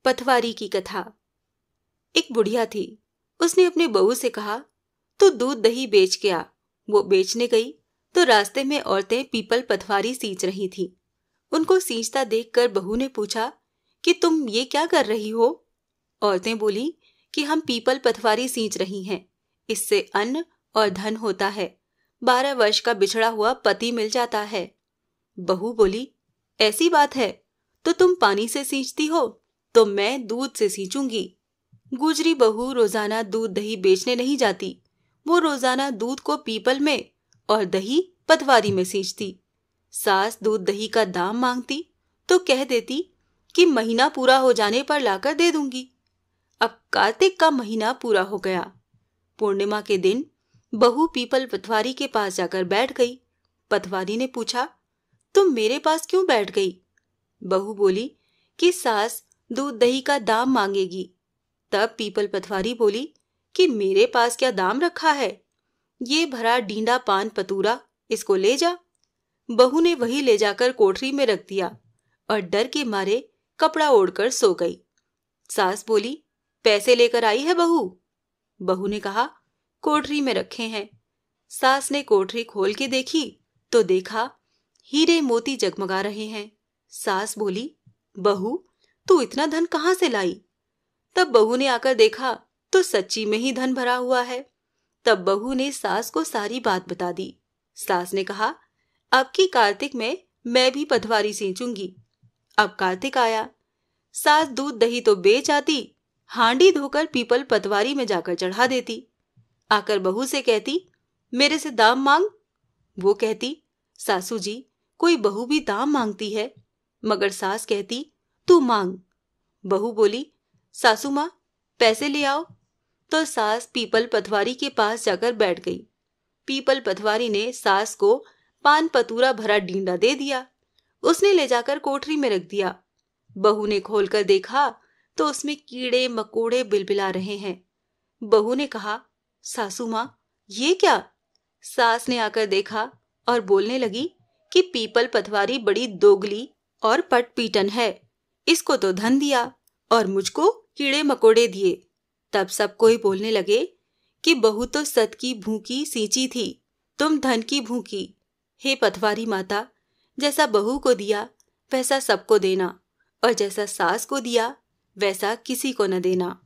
पथवारी की कथा। एक बुढ़िया थी। उसने अपने बहू से कहा, तू दूध दही बेच के आ। वो बेचने गई तो रास्ते में औरतें पीपल पथवारी सींच रही थीं। उनको सींचता देखकर बहू ने पूछा कि तुम ये क्या कर रही हो? औरतें बोली कि हम पीपल पथवारी सींच रही हैं, इससे अन्न और धन होता है, 12 वर्ष का बिछड़ा हुआ पति मिल जाता है। बहू बोली, ऐसी बात है तो तुम पानी से सींचती हो, तो मैं दूध से सींचूंगी। गुजरी बहू रोजाना दूध दही बेचने नहीं जाती, वो रोजाना दूध को पीपल में और दही पटवारी में सींचती। सास दूध दही का दाम मांगती तो कह देती कि महीना पूरा हो जाने पर लाकर दे दूंगी। अब कार्तिक का महीना पूरा हो गया। पूर्णिमा के दिन बहू पीपल पटवारी के पास जाकर बैठ गई। पटवारी ने पूछा, तुम मेरे पास क्यों बैठ गई? बहू बोली कि सास दूध दही का दाम मांगेगी। तब पीपल पटवारी बोली कि मेरे पास क्या दाम रखा है, ये भरा डींडा पान पतूरा, इसको ले जा। बहू ने वही ले जाकर कोठरी में रख दिया और डर के मारे कपड़ा ओढ़कर सो गई। सास बोली, पैसे लेकर आई है बहू? बहू ने कहा, कोठरी में रखे हैं। सास ने कोठरी खोल के देखी तो देखा हीरे मोती जगमगा रहे हैं। सास बोली, बहू तू इतना धन कहाँ से लाई? तब बहू ने आकर देखा तो सच्ची में ही धन भरा हुआ है। तब बहू ने सास को सारी बात बता दी। सास ने कहा, अब की कार्तिक में मैं भी पटवारी सींचूंगी। अब कार्तिक आया। सास दूध दही तो बेच आती, हांडी धोकर पीपल पटवारी में जाकर चढ़ा देती। आकर बहू से कहती, मेरे से दाम मांग। वो कहती, सासू जी कोई बहू भी दाम मांगती है। मगर सास कहती, तू मांग। बहू बोली, सासू माँ पैसे ले आओ। तो सास पीपल पटवारी के पास जाकर बैठ गई। पीपल पटवारी ने सास को पान पतूरा भरा डींडा दे दिया। उसने ले जाकर कोठरी में रख दिया। बहू ने खोलकर देखा तो उसमें कीड़े मकोड़े बिलबिला रहे हैं। बहू ने कहा, सासू माँ ये क्या? सास ने आकर देखा और बोलने लगी कि पीपल पटवारी बड़ी दोगली और पटपीटन है, इसको तो धन दिया और मुझको कीड़े मकोड़े दिए। तब सब कोई बोलने लगे कि बहू तो सत की भूखी सींची थी, तुम धन की भूखी। हे पटवारी माता, जैसा बहू को दिया वैसा सबको देना, और जैसा सास को दिया वैसा किसी को न देना।